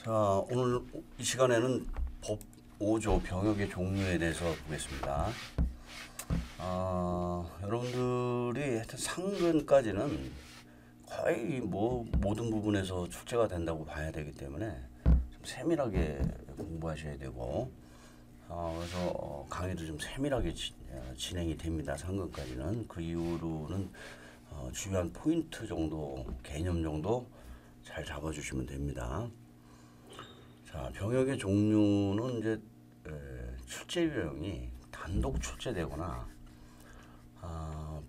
자, 오늘 이 시간에는 법 5조 병역의 종류에 대해서 보겠습니다. 여러분들이 하여튼 상근까지는 거의 뭐 모든 부분에서 출제가 된다고 봐야 되기 때문에 좀 세밀하게 공부하셔야 되고, 그래서 강의도 좀 세밀하게 진행이 됩니다. 상근까지는. 그 이후로는 중요한 포인트 정도, 개념 정도 잘 잡아주시면 됩니다. 자, 병역의 종류는 이제 출제 유형이 단독 출제되거나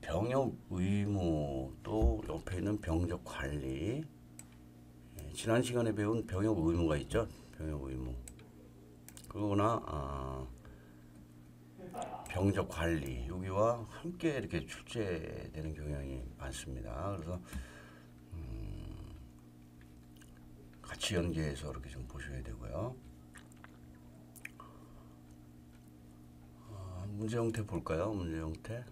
병역 의무, 또 옆에 있는 병적 관리, 지난 시간에 배운 병역 의무가 있죠. 병역 의무. 그러거나 병적 관리, 여기와 함께 이렇게 출제되는 경향이 많습니다. 그래서 같이 연계해서 이렇게 좀 보셔야 되고요. 문제 형태 볼까요? 문제 형태.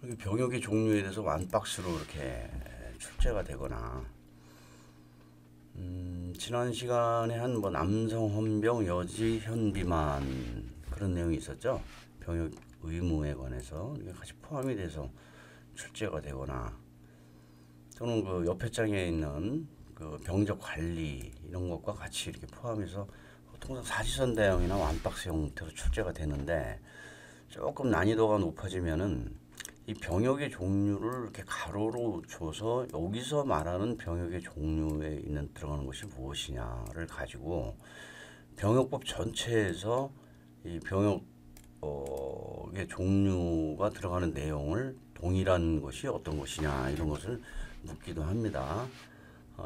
여기 병역의 종류에 대해서 완박스로 이렇게 출제가 되거나, 지난 시간에 한 뭐 남성 헌병, 여지 현비만 그런 내용이 있었죠. 병역 의무에 관해서 이게 같이 포함이 돼서 출제가 되거나, 또는 그 옆에 장에 있는 그 병적 관리 이런 것과 같이 이렇게 포함해서 통상 사지선 대형이나 완박스 형태로 출제가 되는데, 조금 난이도가 높아지면은 이 병역의 종류를 이렇게 가로로 줘서 여기서 말하는 병역의 종류에 있는 들어가는 것이 무엇이냐를 가지고 병역법 전체에서 이 병역의 종류가 들어가는 내용을 동일한 것이 어떤 것이냐, 이런 것을 묻기도 합니다.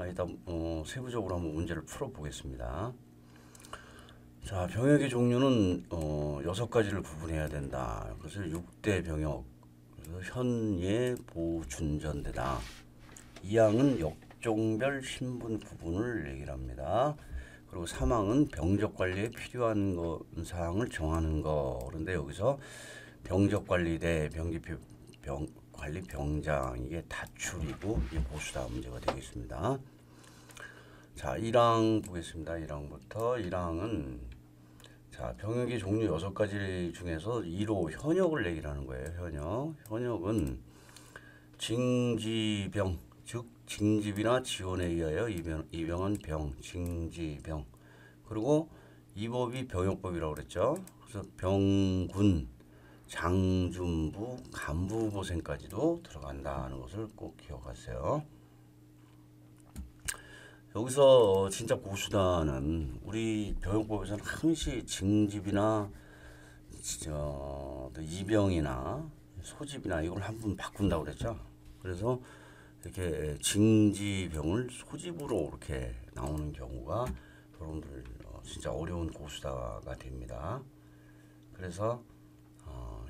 일단 세부적으로 한번 문제를 풀어보겠습니다. 자, 병역의 종류는 6가지를 구분해야 된다. 그것을 6대 병역, 현예, 보, 준전대다. 2항은 역종별 신분 구분을 얘기를 합니다. 그리고 3항은 병적 관리에 필요한 사항을 정하는 거. 그런데 여기서 병적 관리 대 관리 병장, 이게 다출이고 이게 보수다 문제가 되겠습니다. 자, 1항 보겠습니다. 1항부터. 1항은 자, 병역의 종류 6가지 중에서 1호 현역을 얘기를 하는 거예요. 현역은 징지병, 즉 징집이나 지원에 의하여 입영한 병, 징지병. 그리고 이 법이 병역법이라고 그랬죠. 그래서 병군, 장준부, 간부보생까지도 들어간다는 것을 꼭 기억하세요. 여기서 진짜 고수단은 우리 병역법에서는 항시 징집이나 이병이나 소집이나 이걸 한 번 바꾼다고 그랬죠. 그래서 이렇게 징지병을 소집으로 이렇게 나오는 경우가 여러분들 진짜 어려운 고수다가 됩니다. 그래서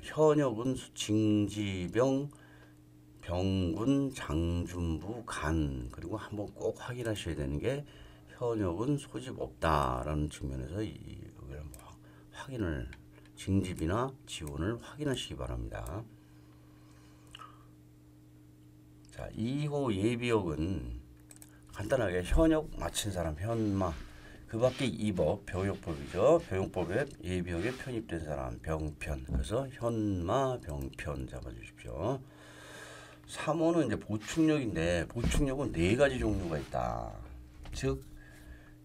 현역은 징지병, 병군, 장준부, 간, 그리고 한번 꼭 확인하셔야 되는 게 현역은 소집 없다라는 측면에서 여기를 확인을, 징집이나 지원을 확인하시기 바랍니다. 자, 2호 예비역은 간단하게 현역 마친 사람, 현마. 그 밖에 2법, 병역법이죠. 병역법에 예비역에 편입된 사람, 병편. 그래서 현마, 병편 잡아주십시오. 3호는 이제 보충력인데, 보충력은 4가지 종류가 있다. 즉,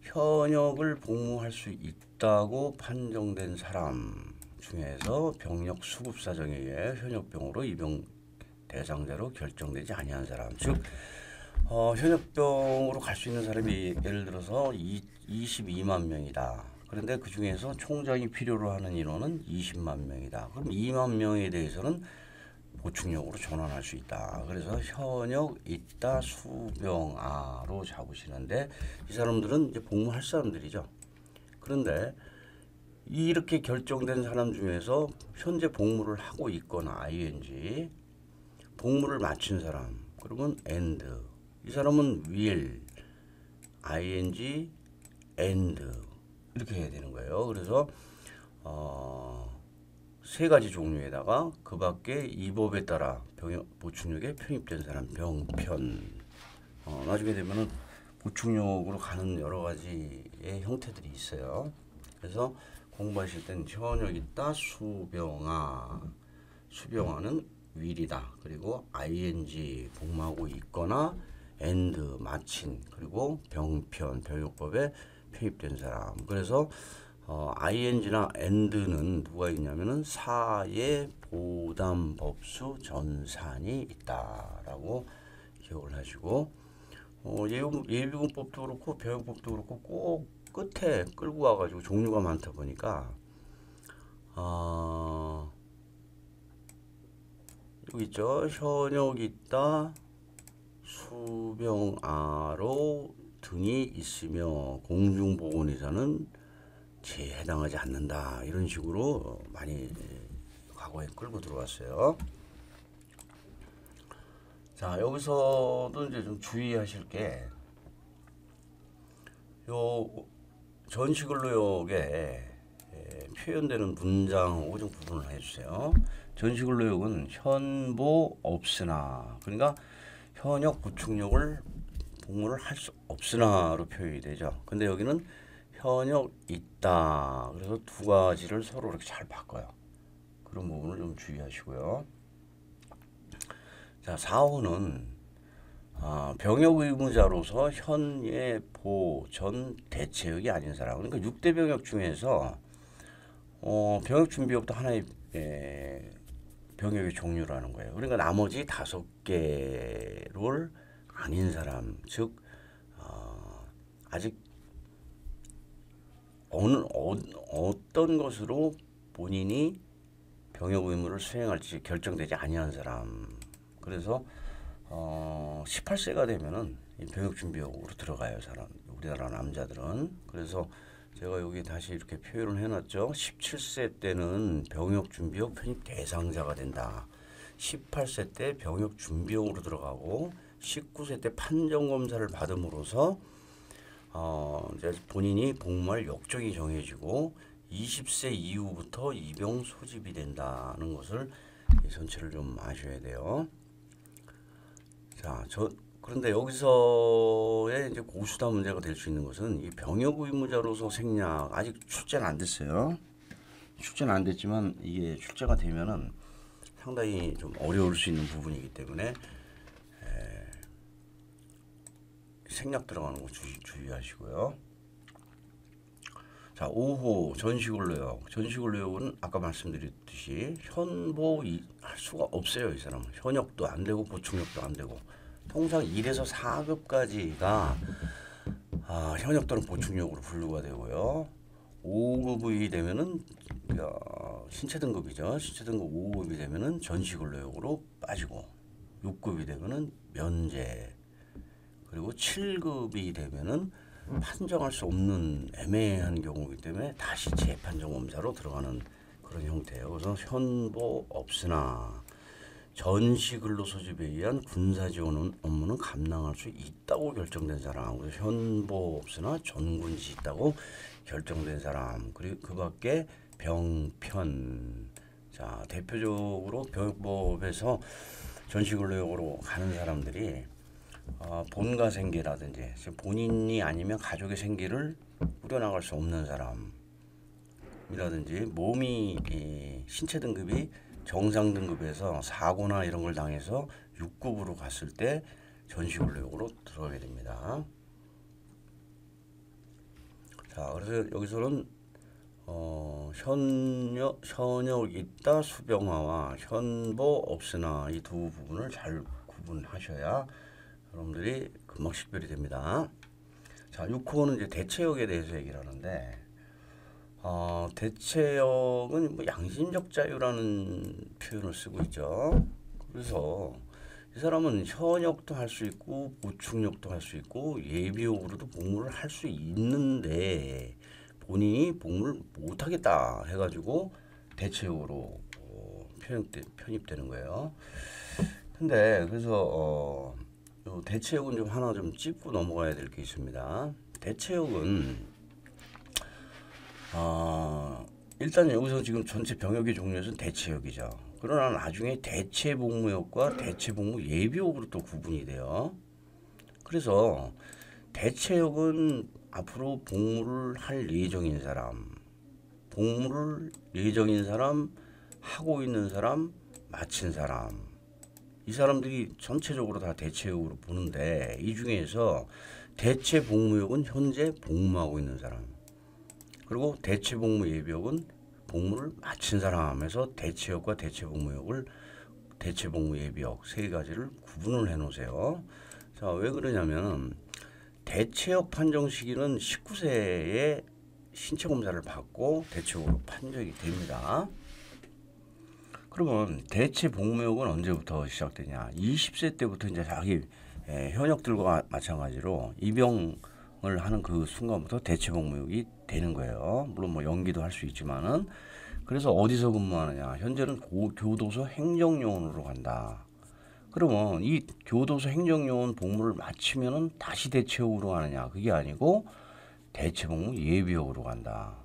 현역을 복무할 수 있다고 판정된 사람 중에서 병력 수급 사정에 의해 현역병으로 입영 대상자로 결정되지 아니한 사람. 즉, 현역병으로 갈 수 있는 사람이 예를 들어서 22만 명이다. 그런데 그 중에서 총장이 필요로 하는 인원은 20만 명이다. 그럼 2만 명에 대해서는 보충력으로 전환할 수 있다. 그래서 현역 있다 수병아로 잡으시는데, 이 사람들은 이제 복무할 사람들이죠. 그런데 이렇게 결정된 사람 중에서 현재 복무를 하고 있거나 ing, 복무를 마친 사람, 그러면 and, 이 사람은 will, ing, and 이렇게 해야 되는 거예요. 그래서 세 가지 종류에다가 그 밖에 이 법에 따라 보충력에 편입된 사람 병편. 나중에 되면은 보충력으로 가는 여러 가지의 형태들이 있어요. 그래서 공부하실 땐 현역 있다 수병아. 수병아는 will이다. 그리고 ing 복무하고 있거나 and 마친. 그리고 병편 병역법에 편입된 사람. 그래서 ing나 and는 누가 있냐면은 사의 보담 법수 전산이 있다라고 기억을 하시고, 예비군법도 그렇고 병역법도 그렇고 꼭 끝에 끌고 와가지고 종류가 많다 보니까 여기 있죠. 현역 있다 수병아로 등이 있으며 공중보건의사는 제에 해당하지 않는다. 이런 식으로 많이 과거에 끌고 들어왔어요. 자, 여기서도 이제 좀 주의하실 게, 요 전시근로역에 표현되는 문장하고 좀 구분을 해주세요. 전시근로역은 현보 없으나, 그러니까 현역 보충력을 복무를 할 수 없으나로 표현이 되죠. 근데 여기는 현역 있다. 그래서 두 가지를 서로 이렇게 잘 바꿔요. 그런 부분을 좀 주의하시고요. 자, 4호는 병역 의무자로서 현예 보전 대체역이 아닌 사람. 그러니까 6대 병역 중에서 병역 준비역도 하나의 병역의 종류라는 거예요. 그러니까 나머지 5개를 아닌 사람, 즉 아직 어떤 것으로 본인이 병역 의무를 수행할지 결정되지 아니한 사람. 그래서 18세가 되면은 병역 준비역으로 들어가요, 사람. 우리나라 남자들은. 그래서 제가 여기 다시 이렇게 표현을 해놨죠. 17세 때는 병역 준비역 편입 대상자가 된다. 18세 때 병역 준비역으로 들어가고 19세 때 판정 검사를 받음으로써 이제 본인이 복무할 역적이 정해지고 20세 이후부터 입영 소집이 된다는 것을 전체를 좀 아셔야 돼요. 자, 그런데 여기서의 이제 고수다 문제가 될 수 있는 것은 이 병역 의무자로서 생략 아직 출제는 안 됐어요. 출제는 안 됐지만 이게 출제가 되면은 상당히 좀 어려울 수 있는 부분이기 때문에 생략 들어가는 거 주의하시고요. 자, 5호 전시근로역. 전시근로역은 아까 말씀드렸듯이 현보할 수가 없어요. 이 사람은 현역도 안 되고 보충역도 안 되고, 통상 1에서 4급까지가 현역 또는 보충역으로 분류가 되고요. 5급이 되면은 신체 등급이죠. 신체 등급 5급이 되면은 전시근로역으로 빠지고, 6급이 되면은 면제, 그리고 7급이 되면은 판정할 수 없는 애매한 경우이기 때문에 다시 재판정검사로 들어가는 그런 형태예요. 그래서 현보 없으나 전시 근로 소집에 의한 군사 지원 업무는 감당할 수 있다고 결정된 사람. 그래서 현보 없으나 전군지 있다고 결정된 사람. 그리고 그 밖에 병편. 자, 대표적으로 병역법에서 전시 근로역으로 가는 사람들이 본가 생계라든지 본인이 아니면 가족의 생계를 꾸려나갈 수 없는 사람이라든지, 몸이 신체 등급이 정상 등급에서 사고나 이런 걸 당해서 6급으로 갔을 때 전시근로역으로 들어가게 됩니다. 자, 그래서 여기서는 현역 있다 수병화와 현보 없으나 이 두 부분을 잘 구분하셔야 여러분들이 금방 식별이 됩니다. 자, 6호는 이제 대체역에 대해서 얘기를 하는데, 대체역은 뭐 양심적 자유라는 표현을 쓰고 있죠. 그래서 이 사람은 현역도 할 수 있고 보충역도 할 수 있고 예비역으로도 복무를 할 수 있는데 본인이 복무를 못하겠다 해가지고 대체역으로 편입되는 거예요. 근데 그래서 대체역은 좀 하나 좀 짚고 넘어가야 될 게 있습니다. 대체역은 일단 여기서 지금 전체 병역의 종류에서는 대체역이죠. 그러나 나중에 대체복무역과 대체복무 예비역으로 또 구분이 돼요. 그래서 대체역은 앞으로 복무를 할 예정인 사람, 복무를 예정인 사람, 하고 있는 사람, 마친 사람, 이 사람들이 전체적으로 다 대체역으로 보는데, 이 중에서 대체복무역은 현재 복무하고 있는 사람, 그리고 대체복무 예비역은 복무를 마친 사람에서 대체역과 대체복무역을, 대체복무 예비역 세 가지를 구분을 해 놓으세요. 자, 왜 그러냐면 대체역 판정 시기는 19세에 신체 검사를 받고 대체역으로 판정이 됩니다. 그러면 대체복무역은 언제부터 시작되냐? 20세 때부터 이제 자기 현역들과 마찬가지로 입영을 하는 그 순간부터 대체복무역이 되는 거예요. 물론 뭐 연기도 할 수 있지만은. 그래서 어디서 근무하느냐? 현재는 교도소 행정요원으로 간다. 그러면 이 교도소 행정요원 복무를 마치면은 다시 대체역으로 가느냐? 그게 아니고 대체복무 예비역으로 간다.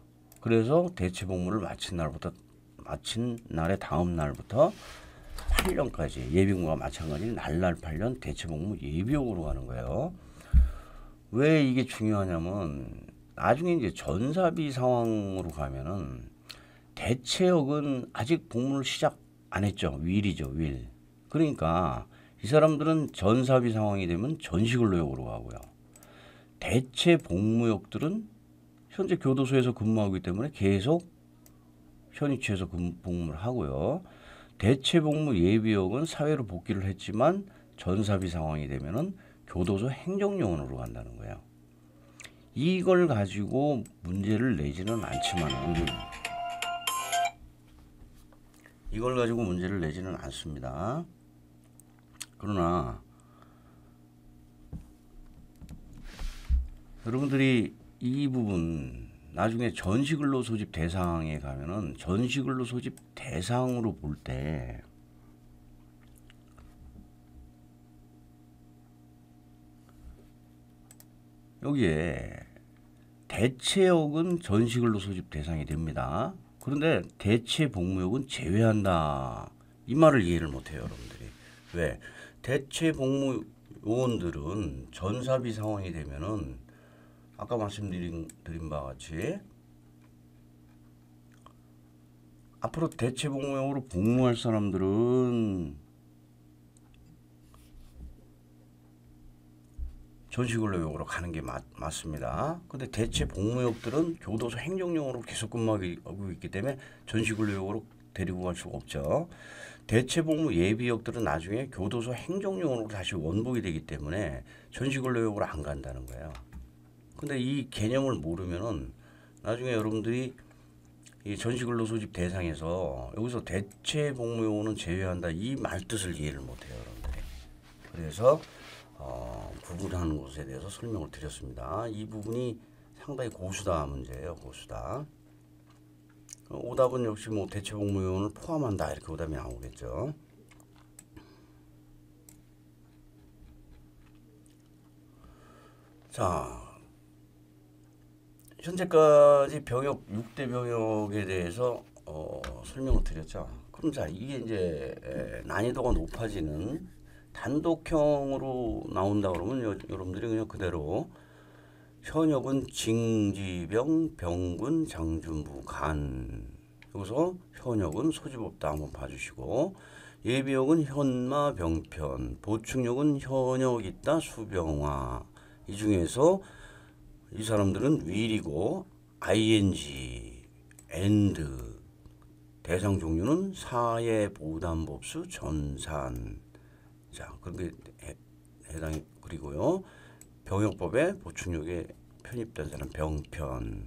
그래서 대체복무를 마친 날의 다음 날부터 8년까지 예비군과 마찬가지로 날날 8년 대체복무 예비역으로 가는 거예요. 왜 이게 중요하냐면 나중에 이제 전사비 상황으로 가면은 대체역은 아직 복무를 시작 안 했죠. 윌이죠, 윌. 그러니까 이 사람들은 전사비 상황이 되면 전시근로역으로 가고요. 대체복무역들은 현재 교도소에서 근무하기 때문에 계속 현위치에서 복무를 하고요. 대체복무 예비역은 사회로 복귀를 했지만 전사비 상황이 되면은 교도소 행정요원으로 간다는 거예요. 이걸 가지고 문제를 내지는 않지만은, 이걸 가지고 문제를 내지는 않습니다. 그러나 여러분들이 이 부분 나중에 전시근로 소집 대상에 가면은 전시근로 소집 대상으로 볼 때 여기에 대체역은 전시근로 소집 대상이 됩니다. 그런데 대체복무역은 제외한다. 이 말을 이해를 못해요, 여러분들이. 왜? 대체복무요원들은 전사비 상황이 되면은 아까 말씀드린 바와 같이 앞으로 대체복무역으로 복무할 사람들은 전시근로역으로 가는 게 맞습니다. 근데 대체복무역들은 교도소 행정용으로 계속 근무하고 있기 때문에 전시근로역으로 데리고 갈 수가 없죠. 대체복무 예비역들은 나중에 교도소 행정용으로 다시 원복이 되기 때문에 전시근로역으로 안 간다는 거예요. 근데 이 개념을 모르면은 나중에 여러분들이 이 전시근로 소집 대상에서 여기서 대체복무요원은 제외한다 이 말뜻을 이해를 못해요, 여러분들이. 그래서 구분하는 것에 대해서 설명을 드렸습니다. 이 부분이 상당히 고수다 문제예요, 고수다. 오답은 역시 뭐 대체복무요원을 포함한다 이렇게 오답이 나오겠죠. 자, 현재까지 병역 6대 병역에 대해서 설명을 드렸죠. 그럼 자, 이게 이제 난이도가 높아지는 단독형으로 나온다 그러면 여러분들이 그냥 그대로 현역은 징지병, 병군, 장준부, 간. 여기서 현역은 소집없다 한번 봐주시고, 예비역은 현마, 병편, 보충역은 현역 있다, 수병화. 이 중에서 이 사람들은 will이고 ing, and, 대상 종류는 사회 보담법수 전산. 자, 그게 해당이. 그리고요 병역법에 보충역에 편입된 사람 병편.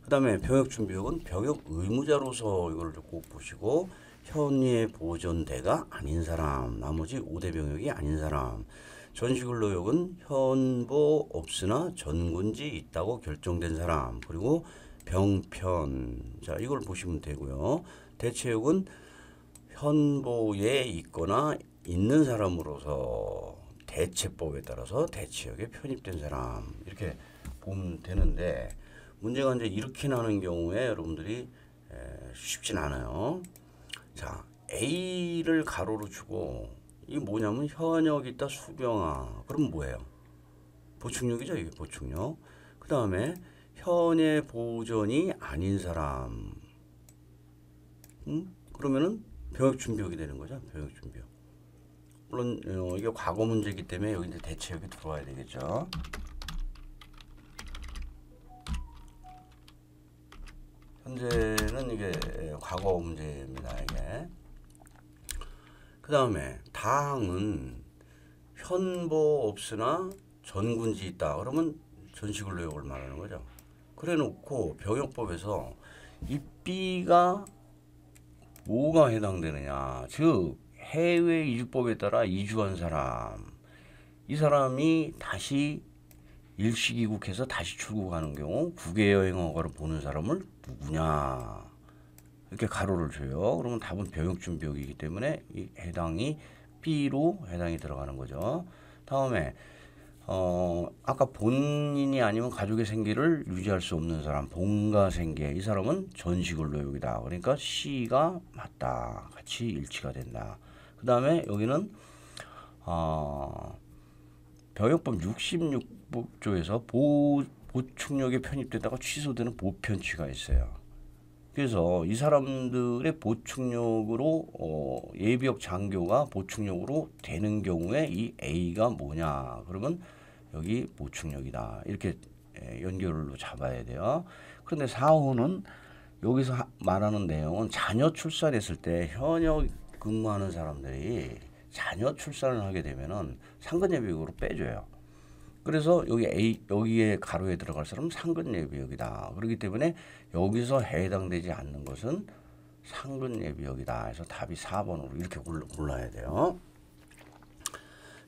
그 다음에 병역준비역은 병역 의무자로서 이걸 꼭 보시고, 현예 보존대가 아닌 사람, 나머지 5대 병역이 아닌 사람. 전시근로역은 현보 없으나 전군지 있다고 결정된 사람. 그리고 병편. 자, 이걸 보시면 되고요. 대체역은 현보에 있거나 있는 사람으로서 대체법에 따라서 대체역에 편입된 사람. 이렇게 보면 되는데, 문제가 이제 이렇게 나는 경우에 여러분들이 쉽진 않아요. 자, A를 가로로 주고 이게 뭐냐면 현역 있다 수병아. 그럼 뭐예요? 보충력이죠. 이게 보충력. 그 다음에 현재 보전이 아닌 사람. 그러면은 병역준비역이 되는 거죠. 병역준비역. 물론 이게 과거 문제이기 때문에 여기 이제 대체역이 들어와야 되겠죠. 현재는 이게 과거 문제입니다. 이게. 그 다음에 다항은 현보 없으나 전군지 있다. 그러면 전시근로역을 말하는 거죠. 그래 놓고 병역법에서 이 B가 뭐가 해당되느냐. 즉 해외 이주법에 따라 이주한 사람. 이 사람이 다시 일시 귀국해서 다시 출국하는 경우 국외 여행 허가를 보는 사람을 누구냐. 이렇게 가로를 줘요. 그러면 답은 병역준비역이기 때문에 이 해당이 B로 해당이 들어가는 거죠. 다음에 아까 본인이 아니면 가족의 생계를 유지할 수 없는 사람, 본가 생계. 이 사람은 전시근로역이다. 그러니까 C가 맞다. 같이 일치가 된다. 그 다음에 여기는 병역법 66조에서 보충력에 편입되다가 취소되는 보편치가 있어요. 그래서 이 사람들의 보충력으로 예비역 장교가 보충력으로 되는 경우에 이 A가 뭐냐. 그러면 여기 보충력이다. 이렇게 연결로 잡아야 돼요. 그런데 4호는 여기서 말하는 내용은 자녀 출산했을 때 현역 근무하는 사람들이 자녀 출산을 하게 되면은 상근예비역으로 빼줘요. 그래서 여기에 가로에 들어갈 사람은 상근예비역이다. 그렇기 때문에 여기서 해당되지 않는 것은 상근예비역이다. 해서 답이 4번으로 이렇게 골라야 돼요.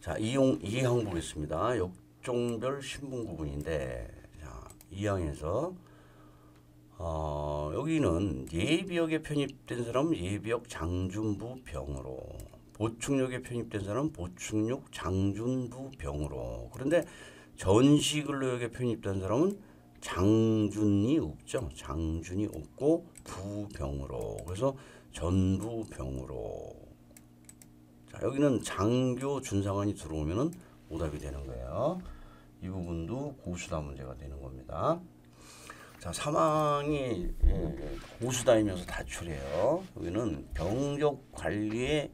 자, 2항 보겠습니다. 역종별 신분 구분인데, 자, 2항에서 여기는 예비역에 편입된 사람은 예비역 장준부 병으로, 보충력에 편입된 사람은 보충력 장준부 병으로. 그런데 전시근로역에 편입된 사람은 장준이 없죠. 장준이 없고 부병으로. 그래서 전부병으로. 자, 여기는 장교 준상환이 들어오면은 오답이 되는 거예요. 이 부분도 고수다 문제가 되는 겁니다. 자, 사망이 고수다이면서 다출해요. 여기는 병적 관리에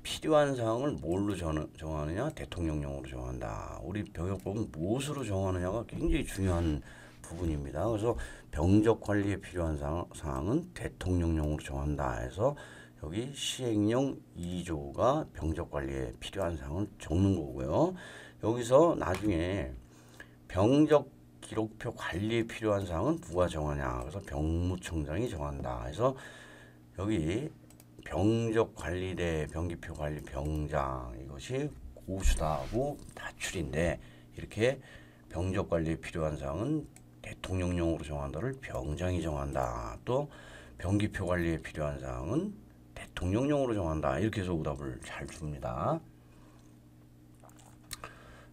필요한 사항을 뭘로 정하느냐? 대통령령으로 정한다. 우리 병역법은 무엇으로 정하느냐가 굉장히 중요한 부분입니다. 그래서 병적 관리에 필요한 사항은 대통령령으로 정한다 해서 여기 시행령 2조가 병적 관리에 필요한 사항을 적는 거고요. 여기서 나중에 병적 기록표 관리에 필요한 사항은 누가 정하냐. 그래서 병무청장이 정한다. 그래서 여기 병적 관리대 병기표 관리 병장 이것이 고수다하고 다출인데 이렇게 병적 관리에 필요한 사항은 대통령령으로 정한다를 병장이 정한다. 또 병기표 관리에 필요한 사항은 대통령령으로 정한다. 이렇게 해서 오답을 잘 줍니다.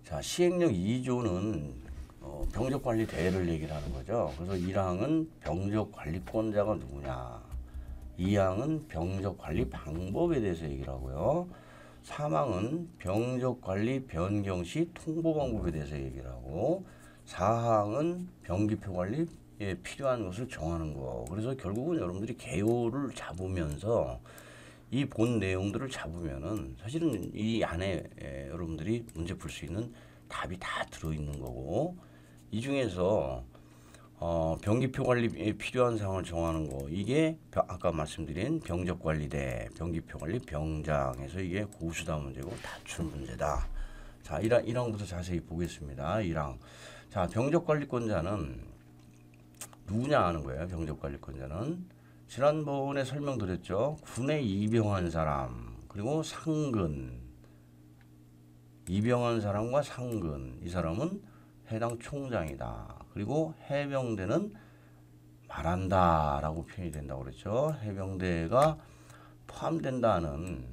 자, 시행령 2조는 병적관리대를 얘기를 하는 거죠. 그래서 1항은 병적관리권자가 누구냐. 2항은 병적관리 방법에 대해서 얘기를 하고요. 3항은 병적관리 변경 시 통보 방법에 대해서 얘기를 하고 4항은 병기표 관리에 필요한 것을 정하는 거. 그래서 결국은 여러분들이 개요를 잡으면서 이 본 내용들을 잡으면은 사실은 이 안에 여러분들이 문제 풀 수 있는 답이 다 들어있는 거고 이 중에서 병기표 관리에 필요한 사항을 정하는 거 이게 아까 말씀드린 병적관리대 병기표 관리 병장에서 이게 고수다 문제고 다출 문제다. 자, 1항부터 자세히 보겠습니다. 1항. 자, 병적관리권자는 누구냐 하는 거예요. 병적관리권자는 지난번에 설명드렸죠. 군에 입영한 사람 그리고 상근 입영한 사람과 상근 이 사람은 해당 총장이다. 그리고 해병대는 말한다 라고 표현이 된다고 그랬죠. 해병대가 포함된다는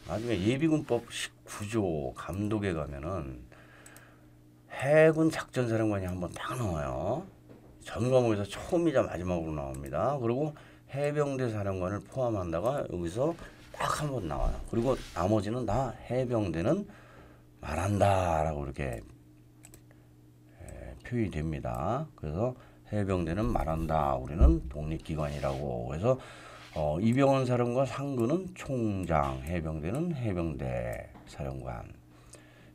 나중에 예비군법 19조 감독에 가면은 해군 작전사령관이 한번 딱 나와요. 전 과목에서 처음이자 마지막으로 나옵니다. 그리고 해병대 사령관을 포함한다가 여기서 딱 한 번 나와요. 그리고 나머지는 다 해병대는 말한다라고 이렇게 표현이 됩니다. 그래서 해병대는 말한다. 우리는 독립기관이라고. 그래서 이병헌 사령관 상근은 총장, 해병대는 해병대 사령관.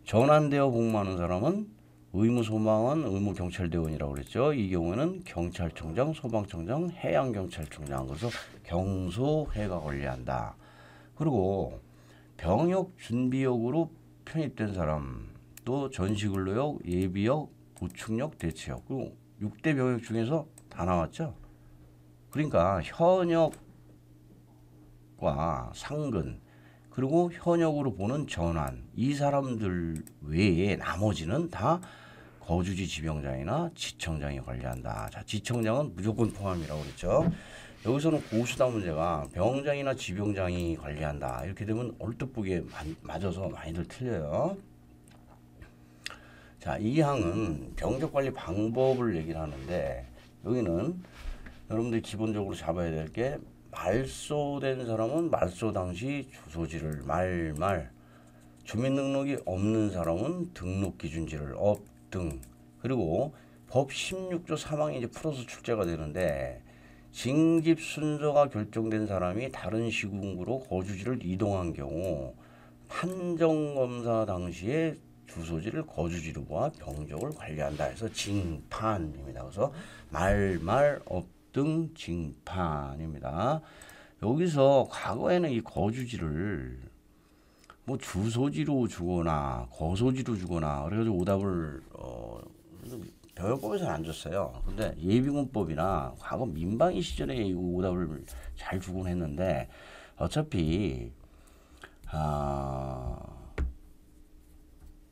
전환되어 복무하는 사람은 의무소방관, 의무경찰대원이라고 그랬죠. 이 경우에는 경찰청장, 소방청장, 해양경찰청장. 그래서 경소해가 관리한다. 그리고 병역준비역으로 편입된 사람, 또 전시근로역, 예비역, 보충역, 대체역. 그리고 6대 병역 중에서 다 나왔죠. 그러니까 현역과 상근, 그리고 현역으로 보는 전환, 이 사람들 외에 나머지는 다 거주지 지병장이나 지청장이 관리한다. 자, 지청장은 무조건 포함이라고 그랬죠. 여기서는 고수다 문제가 병장이나 지병장이 관리한다. 이렇게 되면 얼뜻 보기에 맞아서 많이들 틀려요. 자, 이 항은 병적 관리 방법을 얘기를 하는데, 여기는 여러분들이 기본적으로 잡아야 될 게, 말소된 사람은 말소 당시 주소지를 주민등록이 없는 사람은 등록기준지를 등. 그리고 법 16조 3항이 이제 풀어서 출제가 되는데, 징집 순서가 결정된 사람이 다른 시군구로 거주지를 이동한 경우 판정검사 당시에 주소지를 거주지로 보아 병적을 관리한다 해서 징판입니다. 그래서 등 징판입니다. 여기서 과거에는 이 거주지를 뭐 주소지로 주거나 거소지로 주거나 그래가지고 오답을 병역법에서는 안 줬어요. 근데 예비군법이나 과거 민방위 시절에 이 오답을 잘 주곤 했는데, 어차피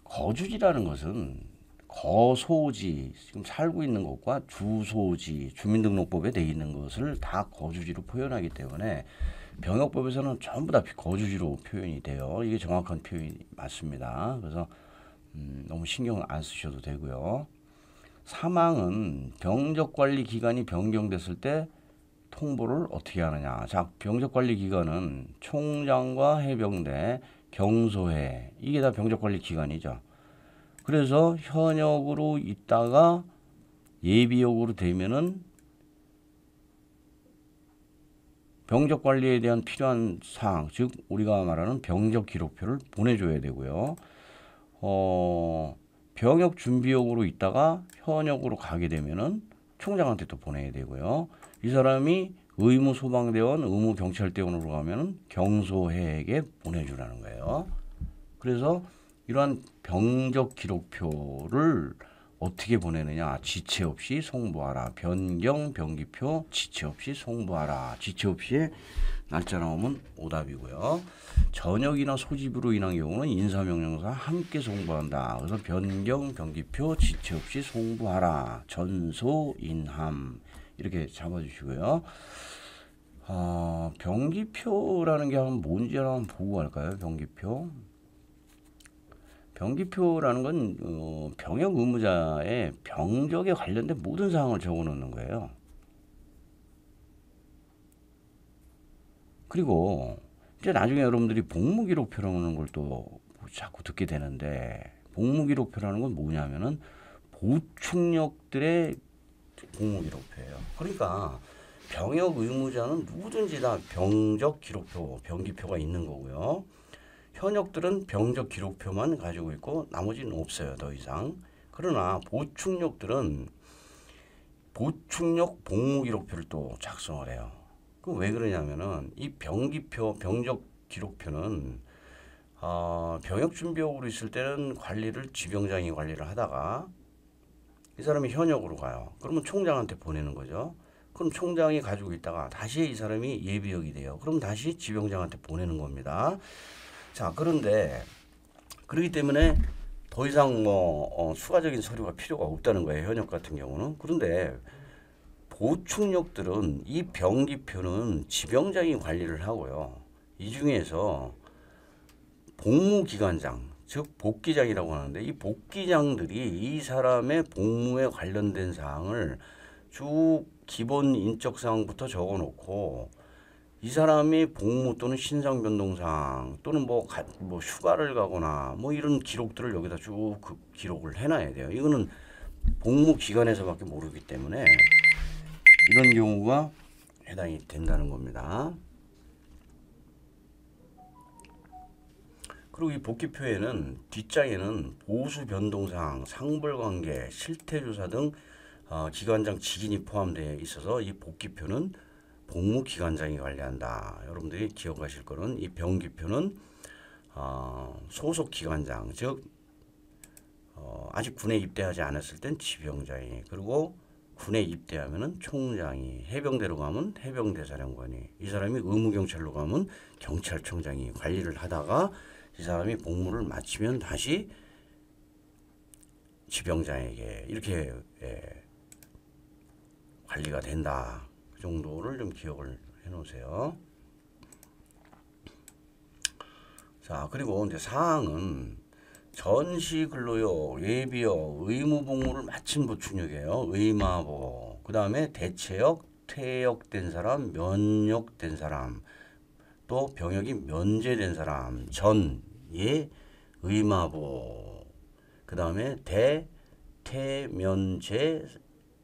거주지라는 것은 거소지, 지금 살고 있는 것과 주소지, 주민등록법에 돼 있는 것을 다 거주지로 표현하기 때문에 병역법에서는 전부 다 거주지로 표현이 돼요. 이게 정확한 표현이 맞습니다. 그래서 너무 신경 안 쓰셔도 되고요. 사망은 병적관리 기간이 변경됐을 때 통보를 어떻게 하느냐. 자, 병적관리 기간은 총장과 해병대, 경소해, 이게 다 병적관리 기간이죠. 그래서 현역으로 있다가 예비역으로 되면은 병적 관리에 대한 필요한 사항, 즉 우리가 말하는 병적 기록표를 보내줘야 되고요. 병역 준비역으로 있다가 현역으로 가게 되면은 총장한테 또 보내야 되고요. 이 사람이 의무 소방대원, 의무 경찰대원으로 가면은 경소해에게 보내주라는 거예요. 그래서 이러한 병적 기록표를 어떻게 보내느냐. 지체 없이 송부하라. 변경 병기표 지체 없이 송부하라. 지체 없이 날짜 나오면 오답이고요. 전역이나 소집으로 인한 경우는 인사명령서 함께 송부한다. 그래서 변경 병기표 지체 없이 송부하라. 전소 인함 이렇게 잡아주시고요. 병기표라는 게 뭔지 한번 보고 갈까요? 병기표. 병기표라는 건 병역 의무자의 병적에 관련된 모든 사항을 적어놓는 거예요. 그리고 이제 나중에 여러분들이 복무기록표라는 걸 또 자꾸 듣게 되는데, 복무기록표라는 건 뭐냐면은 보충력들의 복무기록표예요. 그러니까 병역 의무자는 누구든지 다 병적 기록표, 병기표가 있는 거고요. 현역들은 병적 기록표만 가지고 있고 나머지는 없어요. 더 이상. 그러나 보충력들은 보충력 복무기록표를 또 작성을 해요. 그 왜 그러냐면은 이 병기표, 병적 기록표는 병역준비역으로 있을 때는 관리를 지병장이 관리를 하다가 이 사람이 현역으로 가요. 그러면 총장한테 보내는 거죠. 그럼 총장이 가지고 있다가 다시 이 사람이 예비역이 돼요. 그럼 다시 지병장한테 보내는 겁니다. 자, 그런데 그렇기 때문에 더 이상 추가적인 서류가 필요가 없다는 거예요. 현역 같은 경우는. 그런데 보충력들은 이 병기표는 지병장이 관리를 하고요. 이 중에서 복무기관장, 즉 복기장이라고 하는데, 이 복기장들이 이 사람의 복무에 관련된 사항을 쭉 기본 인적사항부터 적어놓고 이 사람이 복무 또는 신상 변동사항 또는 뭐 휴가를 가거나 뭐 이런 기록들을 여기다 쭉 그 기록을 해놔야 돼요. 이거는 복무 기간에서밖에 모르기 때문에 이런 경우가 해당이 된다는 겁니다. 그리고 이 복귀표에는 뒷장에는 보수 변동사항, 상벌관계, 실태조사 등 기관장 직인이 포함되어 있어서 이 복귀표는 복무기관장이 관리한다. 여러분들이 기억하실 거는 이 병기표는 소속 기관장, 즉 아직 군에 입대하지 않았을 땐 지병장이, 그리고 군에 입대하면은 총장이, 해병대로 가면 해병대사령관이, 이 사람이 의무경찰로 가면 경찰청장이 관리를 하다가 이 사람이 복무를 마치면 다시 지병장에게 이렇게 관리가 된다. 그 정도를 좀 기억을 해 놓으세요. 자, 그리고 이제 사항은 전시 근로요, 예비역, 의무 복무를 마친 보충역이에요. 의마보. 그 다음에 대체역, 퇴역된 사람, 면역된 사람, 또 병역이 면제된 사람, 예, 의마보. 그 다음에 퇴면제,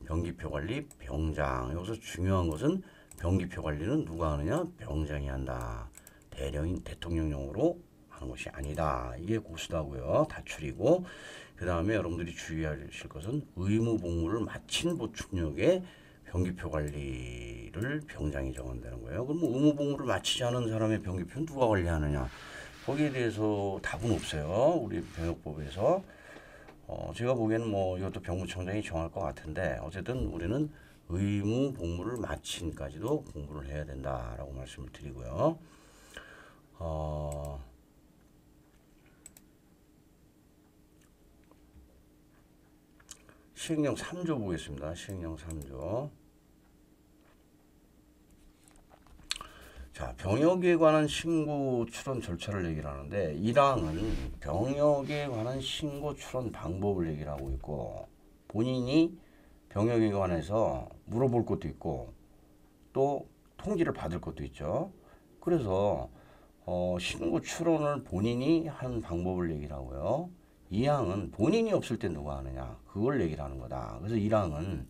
병기표 관리, 병장. 여기서 중요한 것은 병기표 관리는 누가 하느냐? 병장이 한다. 대통령령으로 하는 것이 아니다. 이게 고수다고요. 다출이고. 그 다음에 여러분들이 주의하실 것은 의무 복무를 마친 보충역의 병기표 관리를 병장이 정한다는 거예요. 그럼 뭐 의무 복무를 마치지 않은 사람의 병기표는 누가 관리하느냐? 거기에 대해서 답은 없어요. 우리 병역법에서. 제가 보기에는 뭐 이것도 병무청장이 정할 것 같은데 어쨌든 우리는 의무 복무를 마친까지도 공부를 해야 된다라고 말씀을 드리고요. 시행령 3조 보겠습니다. 시행령 3조. 자, 병역에 관한 신고 출원 절차를 얘기를 하는데 1항은 병역에 관한 신고 출원 방법을 얘기를 하고 있고 본인이 병역에 관해서 물어볼 것도 있고 또 통지를 받을 것도 있죠. 그래서 신고 출원을 본인이 하는 방법을 얘기를 하고요. 2항은 본인이 없을 때 누가 하느냐 그걸 얘기를 하는 거다. 그래서 1항은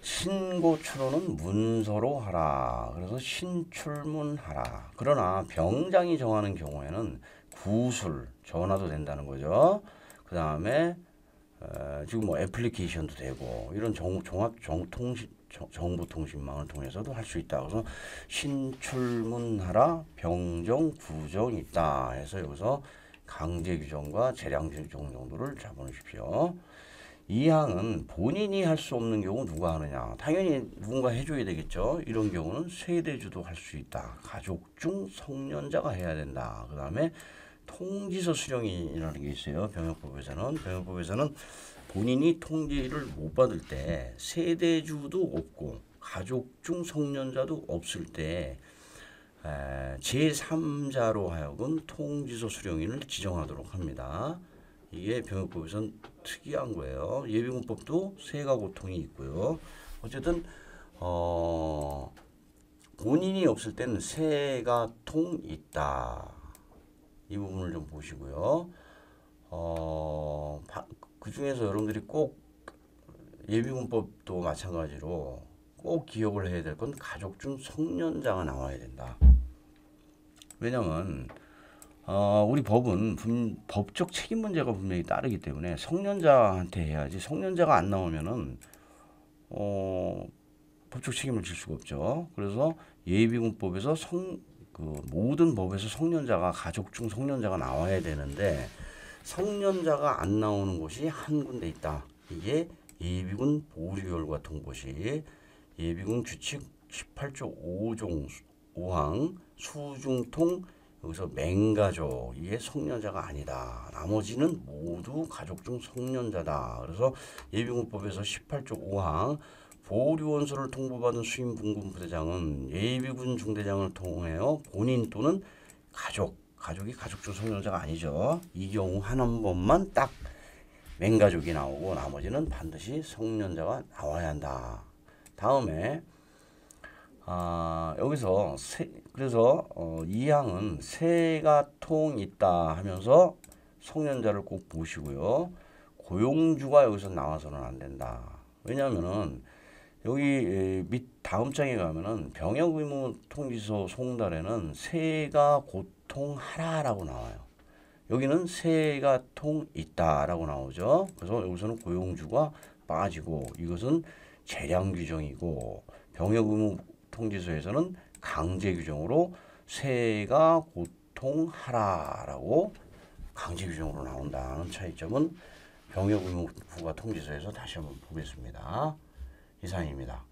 신고 출원은 문서로 하라. 그래서 신출문하라. 그러나 병장이 정하는 경우에는 구술, 전화도 된다는 거죠. 그 다음에 지금 뭐 애플리케이션도 되고 이런 정보통신망을 통해서도 할 수 있다. 그래서 신출문하라, 병정, 구정이 있다. 해서 여기서 강제 규정과 재량 규정 정도를 잡아놓으십시오. 2항은 본인이 할 수 없는 경우 누가 하느냐. 당연히 누군가 해줘야 되겠죠. 이런 경우는 세대주도 할 수 있다. 가족 중 성년자가 해야 된다. 그 다음에 통지서 수령이라는 게 있어요. 병역법에서는 본인이 통지를 못 받을 때 세대주도 없고 가족 중 성년자도 없을 때 제3자로 하여금 통지서 수령인을 지정하도록 합니다. 이게 병역법에서는 특이한 거예요. 예비군법도 세가 고통이 있고요. 어쨌든 본인이 없을 때는 세가 통 있다. 이 부분을 좀 보시고요. 그 중에서 여러분들이 꼭 예비군법도 마찬가지로 꼭 기억을 해야 될 건 가족 중 성년자가 나와야 된다. 왜냐면 우리 법은 법적 책임 문제가 분명히 따르기 때문에 성년자한테 해야지 성년자가 안 나오면은 법적 책임을 질 수가 없죠. 그래서 예비군법에서 모든 법에서 성년자가 가족 중 성년자가 나와야 되는데 성년자가 안 나오는 곳이 한 군데 있다. 이게 예비군 보류열과 통보시 예비군 규칙 18조 5종 5항 수중통 여기서 맹가족 이게 성년자가 아니다. 나머지는 모두 가족 중 성년자다. 그래서 예비군법에서 18조 5항 보류원서를 통보받은 수임분군 부대장은 예비군 중대장을 통하여 본인 또는 가족이 가족 중 성년자가 아니죠. 이 경우 한 번만 딱 맹가족이 나오고 나머지는 반드시 성년자가 나와야 한다. 다음에 여기서 그래서 이 항은 세가 통 있다 하면서 성년자를 꼭 보시고요. 고용주가 여기서 나와서는 안 된다. 왜냐하면은 여기 밑 다음 장에 가면은 병역의무통지서 송달에는 세가 고통하라라고 나와요. 여기는 세가 통 있다라고 나오죠. 그래서 여기서는 고용주가 빠지고 이것은 재량 규정이고 병역의무통지서에서는 강제 규정으로 세가 고통하라라고 강제 규정으로 나온다는 차이점은 병역의무부가 통지서에서 다시 한번 보겠습니다. 이상입니다.